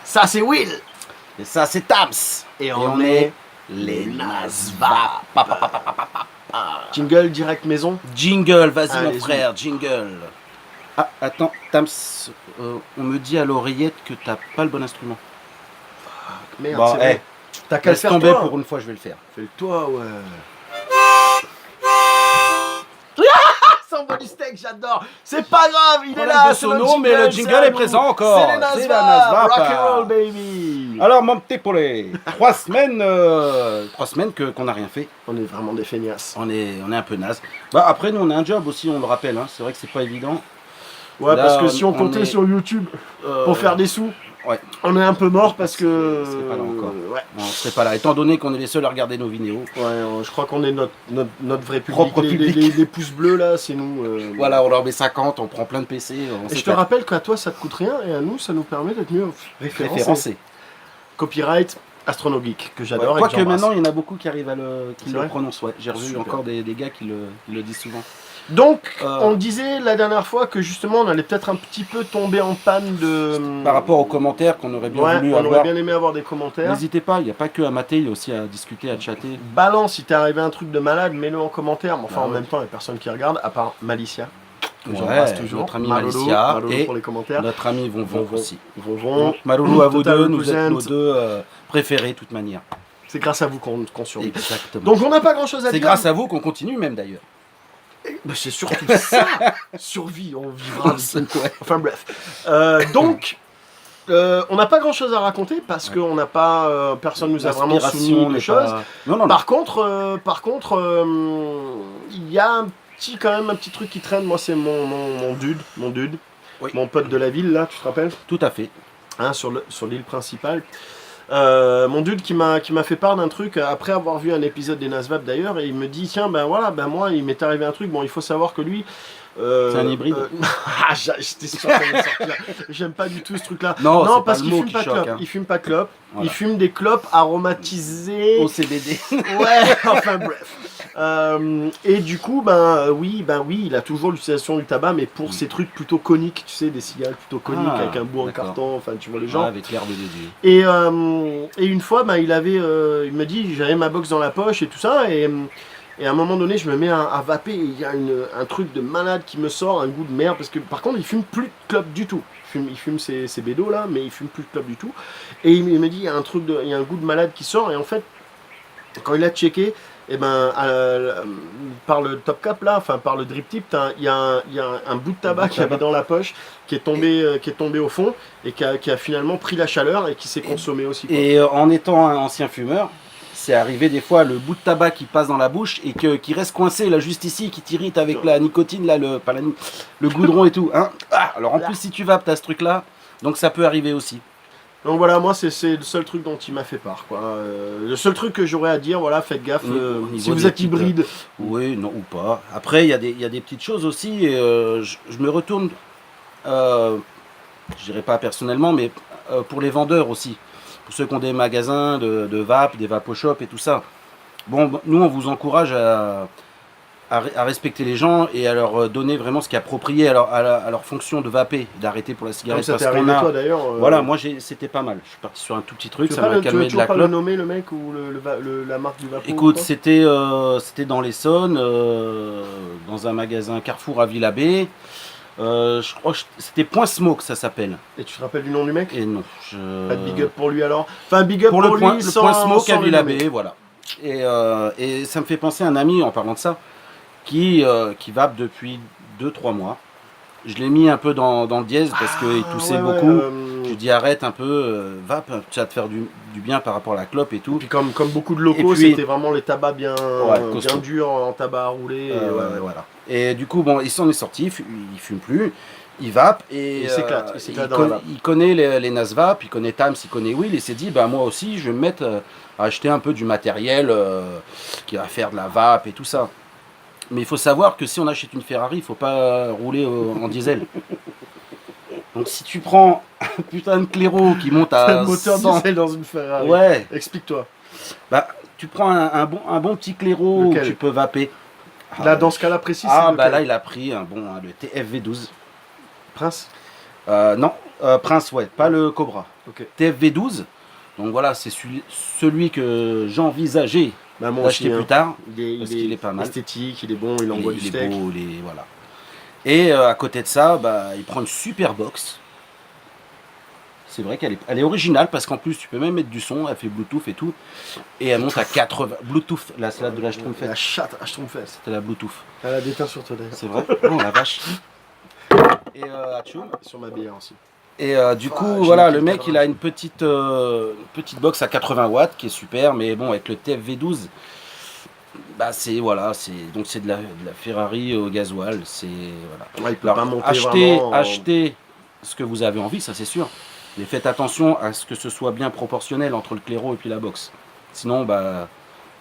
Ça c'est Will. Et ça, c'est Tams. Et on est les Nasva. Jingle direct maison. Jingle, vas-y mon Allez-y. frère, jingle. Ah, attends, Tams, on me dit à l'oreillette que t'as pas le bon instrument. Merde, Bon, c'est vrai. T'as qu'à le laisse faire tomber toi. pour une fois, je vais le faire. Fais-le toi, ouais. Somebody Steak, j'adore. C'est pas grave, il est Problème là. de c'est notre sono, mais le jingle c'est à est nous. présent encore. C'est les C'est la Nasva. Nasva, Rock and pas. roll, baby. Alors, mon petit poulet, 3 semaines, 3 semaines qu'on n'a rien fait. On est vraiment des feignasses. On est un peu naze. Bah, après, nous, on a un job aussi, on le rappelle. Hein. C'est vrai que c'est pas évident. Ouais, Là, parce que si on on comptait est- sur YouTube pour faire des sous, Ouais, on est un peu mort parce que. On serait pas là encore. Ouais. on serait pas là. Étant donné qu'on est les seuls à regarder nos vidéos. Ouais, je crois qu'on est notre vrai public. Propre public. Les pouces bleus là, c'est nous. Voilà, on leur met 50, on prend plein de PC. On Et je te s'éclate. rappelle qu'à toi ça te coûte rien et à nous ça nous permet d'être mieux référencés. Référencé. Copyright Astronogeek que j'adore. et que Quoique j'embrasse. maintenant, il y en a beaucoup qui arrivent à le, qui C'est le vrai prononcent. Ouais. J'ai revu Super. encore des gars qui le disent souvent. Donc, Euh, on disait la dernière fois que justement on allait peut-être un petit peu tomber en panne de. Par rapport aux commentaires qu'on aurait bien Ouais, voulu on aurait avoir, bien aimé avoir des commentaires. n'hésitez pas, il n'y a pas que à mater, il y a aussi à discuter, à chatter. Balance, si t'es arrivé un truc de malade, mets-le en commentaire. Mais enfin, Bah en ouais. même temps, il n'y a personne qui regarde, à part Malicia. Que Ouais, j'embrasse toujours. notre ami Malolo, Malicia Malolo et pour les commentaires. notre ami Vonvon Vonvon. aussi. Vonvon. Donc, Maloulou à vous Total deux, nous êtes nos Represent. deux préférés de toute manière. C'est grâce à vous qu'on survit. Exactement. Donc on n'a pas grand chose à C'est dire. grâce à vous qu'on continue même d'ailleurs. Bah, c'est surtout ça. Survie, on vivra. Ouais. Enfin bref. Donc, on n'a pas grand chose à raconter parce qu'on n'a pas. Personne nous a vraiment soumis n'est les choses. pas- Non, non, non. Par contre, il y a quand même un petit truc qui traîne. Moi, c'est mon dude, Oui. mon pote de la ville là, tu te rappelles, Tout à fait. hein, sur l'île principale. Mon dude qui m'a fait part d'un truc après avoir vu un épisode des Nasvab d'ailleurs, et il me dit tiens ben voilà, ben moi il m'est arrivé un truc. Bon, il faut savoir que lui. C'est un hybride. Ah, j'étais sûr qu'elle allait sortir. J'aime pas du tout ce truc là. Non, c'est pas parce le qu'il mot fume qui pas de choque, clope. hein. Il fume pas de clope. Voilà. Il fume des clopes aromatisées. Au CBD. Ouais, enfin bref. Et du coup, ben oui, il a toujours l'utilisation du tabac, mais pour ces trucs plutôt coniques, tu sais, des cigarettes plutôt coniques Ah, avec un bout en d'accord. carton, enfin tu vois les Ouais, gens. avec l'herbe de Dieu. Et une fois, ben, il me dit, j'avais ma box dans la poche et tout ça, et à un moment donné, je me mets à vaper, et il y a un truc de malade qui me sort, un goût de merde, parce que par contre, il fume plus de clope du tout. Il fume ses bédos là, mais il fume plus de clope du tout. Et il me dit, il y a un goût de malade qui sort, et en fait, quand il a checké, et ben, par le top cap là, enfin par le drip tip, il y a un bout de tabac qu'il y avait dans la poche, qui est tombé au fond, et qui a finalement pris la chaleur, et qui s'est consommé aussi. Quoi. Et en étant un ancien fumeur, c'est arrivé des fois le bout de tabac qui passe dans la bouche et qui reste coincé là juste ici, qui t'irrite avec la nicotine, là, le goudron et tout. Hein. Ah, alors en plus si tu vapes, t'as ce truc là, donc ça peut arriver aussi. Donc voilà, moi c'est le seul truc dont il m'a fait part. Quoi. Le seul truc que j'aurais à dire, voilà, faites gaffe, Au niveau si vous des êtes hybride. Oui, non ou pas. Après il y a des petites choses aussi, et je me retourne, je dirais pas personnellement, mais pour les vendeurs aussi. Pour ceux qui ont des magasins de vape, des vapo-shops et tout ça. Bon, nous on vous encourage à respecter les gens et à leur donner vraiment ce qui est approprié à leur fonction de vaper, d'arrêter pour la Comme cigarette. ça Parce t'est arrivé qu'on a, toi d'ailleurs. voilà, moi c'était pas mal. Je suis parti sur un tout petit truc, ça m'a tu veux calmé de toujours la pas le clope. nommer le mec ou la marque du vapo? Écoute, ou quoi c'était dans l'Essonne, dans un magasin Carrefour à Villabé. Je crois que c'était Point Smoke, ça s'appelle. Et tu te rappelles du nom du mec? Et non, Pas de big up pour lui alors. Enfin, big up pour pour, le point lui Smoke sans à le Villabé, nommer. voilà. Et ça me fait penser à un ami en parlant de ça, qui vape depuis 2-3 mois. Je l'ai mis un peu dans le dièse parce qu'il toussait beaucoup. Je lui dis arrête un peu, vape, ça va te faire du bien par rapport à la clope et tout. Puis comme beaucoup de locaux, Et puis- c'était vraiment les tabacs bien costaud. durs en tabac à rouler. Et Voilà. Et du coup, bon, il s'en est sorti, il fume plus, il vape et Il s'éclate, dans la vape. il connaît les Nasvap, il connaît Tams, il connaît Will, et s'est dit, bah moi aussi, je vais me mettre à acheter un peu du matériel qui va faire de la vape et tout ça. Mais il faut savoir que si on achète une Ferrari, il faut pas rouler en diesel. Donc si tu prends un putain de clairon qui monte Un à moteur 100, diesel dans une Ferrari. ouais, Explique-toi. bah tu prends un bon petit clairon où Lequel? tu peux vaper. Là, dans ce cas-là précis, Ah c'est bah lequel là il a pris le TFV12. Prince. Non, Prince, ouais, pas le Cobra. Ok. TFV12, donc voilà, c'est celui que j'envisageais Bah, moi d'acheter aussi, plus hein. tard. Il parce qu'il est pas mal. esthétique, il est bon, il envoie du Il est steak. beau, voilà. Et à côté de ça, bah, il prend une super box. C'est vrai elle est originale parce qu'en plus tu peux même mettre du son, elle fait Bluetooth et tout. Et elle monte à 80. Bluetooth, là c'est la de la Schtroumpfette. La chatte à Schtroumpfette. C'était la Bluetooth. Elle a déteint sur toi d'ailleurs. C'est vrai. Oh la vache. Et atchoum. Sur ma bière aussi. Et du coup, j'ai voilà, noté le le mec, cadre. il a une petite box à 80 watts qui est super, mais bon, avec le TFV12, bah c'est voilà, donc c'est de la Ferrari au gasoil, c'est voilà. Ouais, il peut Alors, pas monter achetez, vraiment. achetez ce que vous avez envie, ça c'est sûr. Mais faites attention à ce que ce soit bien proportionnel entre le claireau et puis la box. Sinon, bah,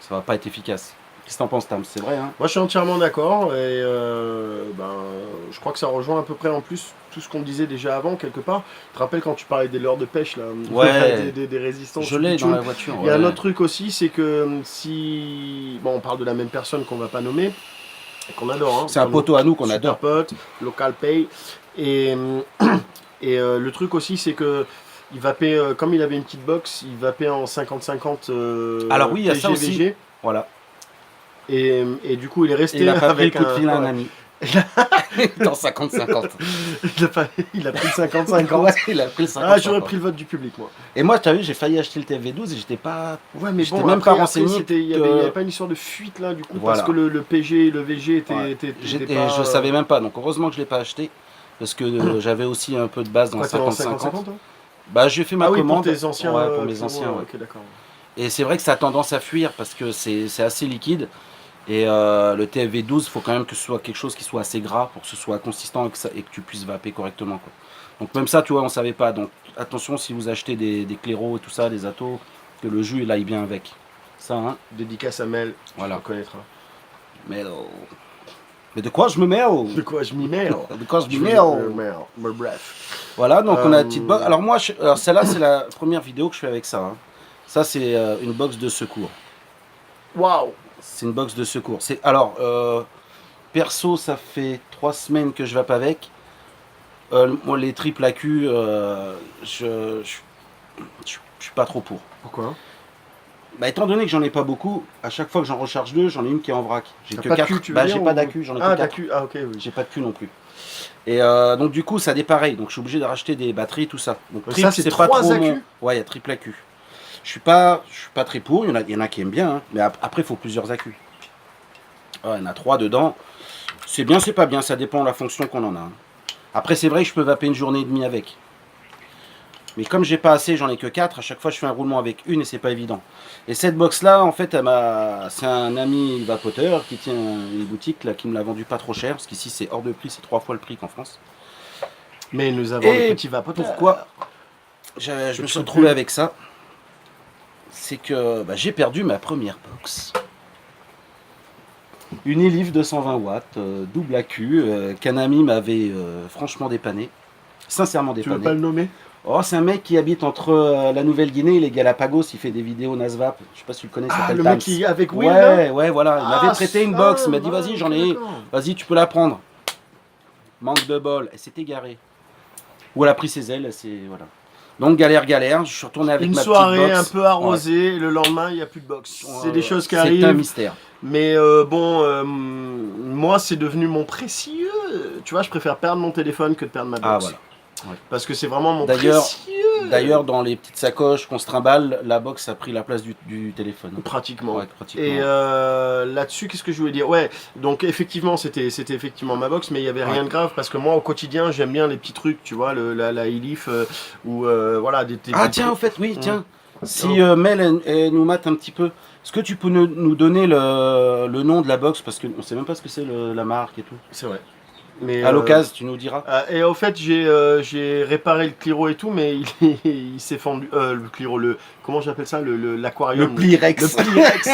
ça va pas être efficace. Qu'est-ce que t'en penses, Tam? C'est vrai, hein? Moi je suis entièrement d'accord et je crois que ça rejoint à peu près en plus tout ce qu'on disait déjà avant quelque part. Tu te rappelles quand tu parlais des leurres de pêche là, Ouais. des résistances. Je l'ai dans bitume. la voiture. Il y a un ouais. autre truc aussi, c'est que si. Bon, on parle de la même personne qu'on va pas nommer, et qu'on adore. Hein, C'est un poteau à nous qu'on super adore. pote, local pay. Et, le truc aussi, c'est que. Il vapait, comme il avait une petite box, il vapait en 50-50 Alors oui, il y a ça aussi. TGVG. Voilà. Et du coup, il est resté Et il a pas pris le avec coup de fil à un ouais. ami. Dans 50-50. il a pris le 50-50. Ouais, il a pris le 50-50. Ah, j'aurais pris le vote du public, moi. Et moi, tu as vu, j'ai failli acheter le TFV12 et j'étais pas. Ouais, mais J'étais bon, même après, pas renseigné il y que- avait pas une histoire de fuite là, du coup, Voilà. parce que le PG et le VG étaient. Ouais. étaient J'étais- pas, je savais même pas, donc heureusement que je l'ai pas acheté. Parce que j'avais aussi un peu de base dans Quoi, t'es en 50-50. 50-50 toi Bah, j'ai fait ma Ah oui, commande. pour tes anciens. Ouais, pour mes clients, anciens. Ouais. Ok, d'accord. Et c'est vrai que ça a tendance à fuir parce que c'est assez liquide. Et le TFV12, il faut quand même que ce soit quelque chose qui soit assez gras pour que ce soit consistant et que tu puisses vaper correctement, quoi. Donc même ça, tu vois, on savait pas. Donc attention si vous achetez des claireaux et tout ça, des atos, que le jus il aille bien avec. Ça, hein. Dédicace à Mel, Voilà. tu reconnaîtras. Mais de quoi je me mets De quoi je m'y mets De quoi je Je me me mets mais bref. Voilà, donc on a une petite Euh, box. Alors moi, alors celle-là, c'est la première vidéo que je fais avec ça, hein. Ça, c'est une box de secours. Waouh. C'est une box de secours. Alors, perso, ça fait 3 semaines que je vape avec. Moi, les triples AQ, je suis pas trop pour. Pourquoi Bah, étant donné que j'en ai pas beaucoup, à chaque fois que j'en recharge 2, j'en ai une qui est en vrac. J'ai T'as que pas de 4. cul, tu veux Bah, dire, j'ai pas ou- d'AQ, j'en ai Ah, que 4. d'accu. Ah, ok, oui. J'ai pas de cul non plus. Et donc du coup ça dépareille, donc je suis obligé de racheter des batteries, tout ça. Donc Mais triple, ça, c'est pas 3 trop AQ? Ouais, il y a triple AQ. Je suis pas très pour, il y en a qui aiment bien, hein, mais après il faut plusieurs AQ. Ouais, il y en a 3 dedans. C'est bien, c'est pas bien, ça dépend de la fonction qu'on en a, hein. Après c'est vrai que je peux vaper une journée et demie avec. Mais comme j'ai pas assez, j'en ai que 4, à chaque fois je fais un roulement avec une et c'est pas évident. Et cette box là, en fait, c'est un ami vapoteur qui tient une boutique là, qui me l'a vendu pas trop cher, parce qu'ici c'est hors de prix, c'est 3 fois le prix qu'en France. Mais nous avons Et le petit vapoteur. pourquoi je me suis retrouvé avec ça? C'est que bah, j'ai perdu ma première box. Une Elif 220 watts, double AQ, qu'un ami m'avait franchement dépanné. Sincèrement Tu veux dépanné. pas le nommer? Oh, c'est un mec qui habite entre la Nouvelle-Guinée et les Galapagos. Il fait des vidéos Nasvap. Je sais pas si tu le connais, il Ah, s'appelle le Tams. mec qui est avec Will là Ouais, voilà. Il m'avait prêté une box. Il m'a dit, vas-y, j'en ai. Vas-y, tu peux la prendre. Manque de bol. Elle s'est égarée. Ou elle a pris ses ailes. Voilà. Donc, galère. Je suis retourné avec Une ma soirée petite un box. peu arrosée, et le lendemain, il n'y a plus de box. C'est des choses qui C'est un arrivent. mystère. Mais moi, c'est devenu mon précieux. Tu vois, je préfère perdre mon téléphone que de perdre ma box. Ah, voilà. Ouais. Parce que c'est vraiment mon D'ailleurs- précieux. D'ailleurs, dans les petites sacoches qu'on se trimballe, la box a pris la place du téléphone. Pratiquement. Ouais, pratiquement. Et là-dessus, qu'est-ce que je voulais dire? Ouais, donc effectivement, c'était effectivement ma box, mais il n'y avait rien de grave parce que moi, au quotidien, j'aime bien les petits trucs, tu vois, la Elif ou voilà, des Ah des tiens, trucs. au fait, oui, tiens. Si Oh. Mel elle nous mate un petit peu, est-ce que tu peux nous donner le nom de la box? Parce qu'on ne sait même pas ce que c'est la marque et tout. C'est vrai. Mais, À l'occasion, tu nous diras. et au fait, j'ai réparé le Cliro et tout, mais il s'est fendu. Le Cliro, comment j'appelle ça? L'aquarium. Plirex. Le Plirex.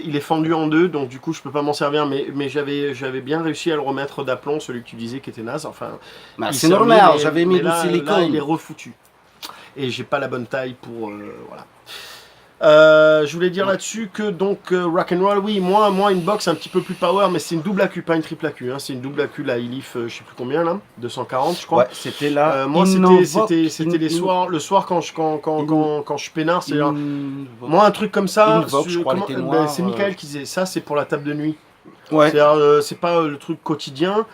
Il est fendu en deux, donc du coup je peux pas m'en servir, mais j'avais bien réussi à le remettre d'aplomb, celui que tu disais qui était naze. Enfin, Bah, il c'est s'est normal, remis, mais- j'avais mis mais du là, silicone. il est refoutu. Et j'ai pas la bonne taille pour. Voilà. Je voulais dire là-dessus que donc Rock'n'Roll, oui, moi une box un petit peu plus power, mais c'est une double AQ, pas une triple AQ. Hein, c'est une double AQ, la Elif, je sais plus combien là, 240 je crois. Ouais, c'était là. Moi c'était les soirs, le soir quand je suis peinard, c'est moi un truc comme ça. Invoke, je crois, elle était noire, c'est Michael qui disait ça, c'est pour la table de nuit. Ouais. C'est pas le truc quotidien.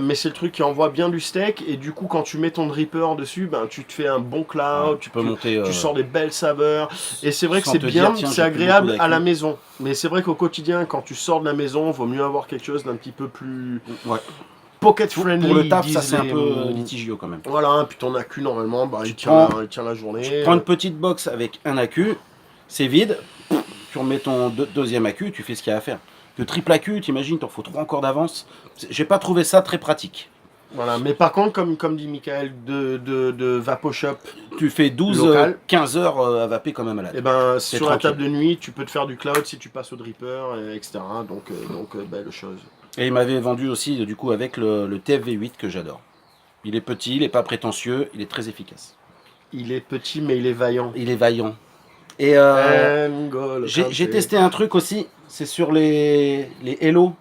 Mais c'est le truc qui envoie bien du steak et du coup quand tu mets ton dripper dessus, ben tu te fais un bon cloud, tu peux monter, tu sors des belles saveurs et c'est vrai que sans c'est te bien, dire, tiens, c'est j'ai plus agréable beaucoup à la d'accu. maison. Mais c'est vrai qu'au quotidien quand tu sors de la maison, vaut mieux avoir quelque chose d'un petit peu plus Ouais. pocket friendly. Pour le taf, ça disent c'est un les- peu litigieux quand même. Voilà, hein, puis ton accu normalement, bah, il tient la journée. Tu prends une petite box avec un accu, c'est vide, tu remets ton deuxième accu, tu fais ce qu'il y a à faire. Le triple accu, t'imagines, t'en faut 3 encore d'avance. J'ai pas trouvé ça très pratique. Voilà, mais par contre, comme dit Michael, de VapoShop, Tu fais 12, Local. 15 heures à vaper quand même malade. et ben C'est sur la tranquille. table de nuit, tu peux te faire du cloud si tu passes au dripper, etc. Donc belle chose. Et il m'avait vendu aussi du coup avec le TFV8 que j'adore. Il est petit, il est pas prétentieux, il est très efficace. Il est petit, mais il est vaillant. Il est vaillant. Et N'Golo j'ai Kanté. testé un truc aussi, c'est sur les Hello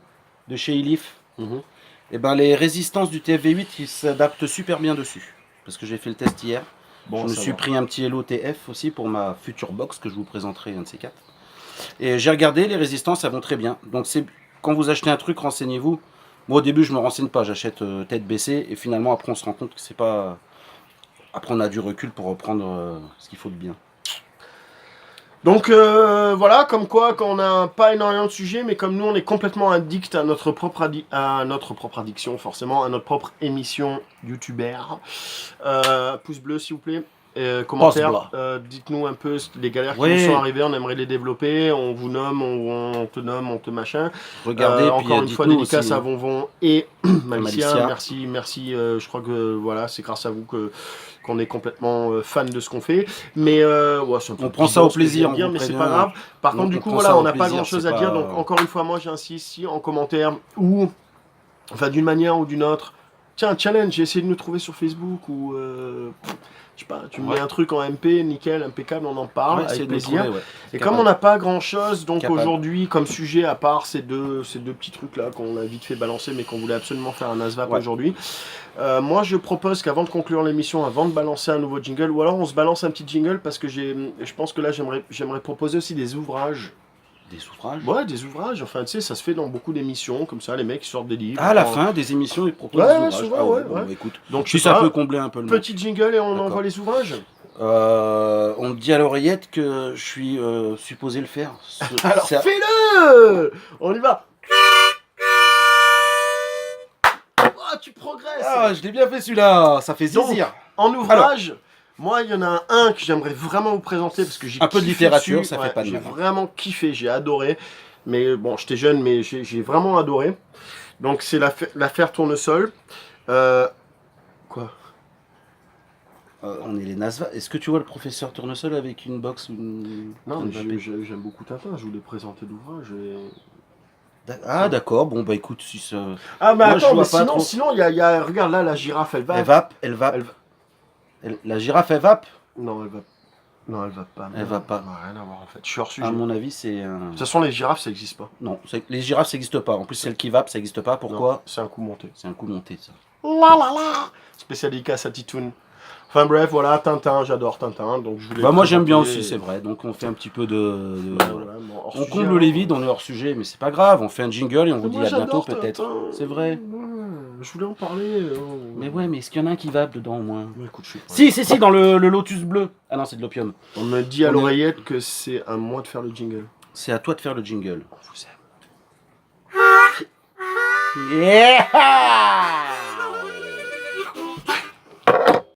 de chez Elif. Mhm. Et ben les résistances du TFV8 ils s'adaptent super bien dessus. Parce que j'ai fait le test hier. Bon, je me ça suis va. pris un petit Hello TF aussi pour ma future box que je vous présenterai un de ces quatre. Et j'ai regardé, les résistances elles vont très bien. Donc c'est quand vous achetez un truc, renseignez-vous. Moi au début je me renseigne pas, j'achète tête baissée et finalement après on se rend compte que c'est pas. Après on a du recul pour reprendre ce qu'il faut de bien. Donc voilà, comme quoi, quand on n'a pas énormément de sujets, mais comme nous on est complètement addict à notre propre addiction, forcément, à notre propre émission youtubeur. Pouce bleu s'il vous plaît. Commentaire, dites-nous un peu les galères qui Ouais. nous sont arrivées, on aimerait les développer, on vous nomme, on te nomme, on te machin. Regardez, puis encore une fois, dites-nous dédicace aussi, à Vonvon et Malicia. Malicia. Merci. Je crois que voilà, c'est grâce à vous qu'on est complètement fan de ce qu'on fait. Mais ouais, c'est un peu On prend ça au bidon, ce que je viens plaisir, de dire, on mais vous c'est prévient. pas grave. Par On- contre, on du coup, prend voilà, ça on au n'a pas plaisir, grand chose c'est à dire. pas- Donc, encore une fois, moi j'insiste ici en commentaire ou enfin d'une manière ou d'une autre. Tiens, challenge, j'ai essayé de nous trouver sur Facebook ou je sais pas, tu me mets un truc en MP, nickel, impeccable, on en parle Ouais, avec c'est de plaisir. trouver, ouais. Et Capable. comme on n'a pas grand chose, donc Capable. aujourd'hui, comme sujet, à part ces deux petits trucs là qu'on a vite fait balancer, mais qu'on voulait absolument faire un ASVAP Ouais. aujourd'hui, moi je propose qu'avant de conclure l'émission, avant de balancer un nouveau jingle, ou alors on se balance un petit jingle parce que je pense que là j'aimerais proposer aussi des ouvrages. Des suffrages. Ouais, des ouvrages, enfin tu sais, ça se fait dans beaucoup d'émissions, comme ça, les mecs ils sortent des livres. À la Enfin, fin des émissions, ils proposent Ouais, des ouais, ouvrages. souvent, Ah ouais, bon, ouais. bah, écoute. Donc Si je sais ça pas, peut combler un peu le petit jingle et on D'accord. envoie les ouvrages. On me dit à l'oreillette que je suis supposé le faire. Alors C'est- fais-le. On y va. Oh, tu progresses. Ah, je l'ai bien fait celui-là. Ça fait Donc, zizir. En ouvrage, moi, il y en a un que j'aimerais vraiment vous présenter parce que j'ai Un peu de kiffé littérature, dessus. ça fait pas de J'ai mal. vraiment kiffé, j'ai adoré. Mais bon, j'étais jeune, mais j'ai vraiment adoré. Donc, c'est l'affaire Tournesol. Quoi? On est les Nasva. Est-ce que tu vois le professeur Tournesol avec une box ou une... Non, mais une papier j'aime beaucoup Tintin. Je voulais présenter l'ouvrage. Ah d'accord, bon bah écoute, si ça... Ah, mais Moi, je attends, vois mais pas trop. sinon, il y a. Regarde là, la girafe, elle va. Elle vape, elle vape. La girafe, elle vape. Non, elle va. Non, elle va pas. Elle va pas. Non, rien à voir en fait. Je suis hors sujet. À mon avis, c'est un... De toute façon, les girafes, ça n'existe pas. Non, les girafes, ça n'existe pas. En plus, celle qui vape, ça n'existe pas. Pourquoi? Non, c'est un coup monté. C'est un coup monté, ça. Spécial dédicace à Titoun. Enfin bref, voilà, Tintin, j'adore Tintin. Donc je voulais Bah moi j'aime bien présenter- aussi, c'est vrai. Donc on fait un petit peu de... Ouais, voilà, bon, hors On sujet, comble alors. les vides, on est hors sujet, mais c'est pas grave. On fait un jingle et on vous dit Moi, à bientôt j'adore peut-être. Tintin. C'est vrai. Ouais, je voulais en parler. Mais ouais, mais est-ce qu'il y en a un qui vape dedans au moins? Mais écoute, je suis pas- Si, dans le lotus bleu. Ah non, c'est de l'opium. On me dit à On est- l'oreillette que c'est à moi de faire le jingle. C'est à toi de faire le jingle. On vous aime. Yeah!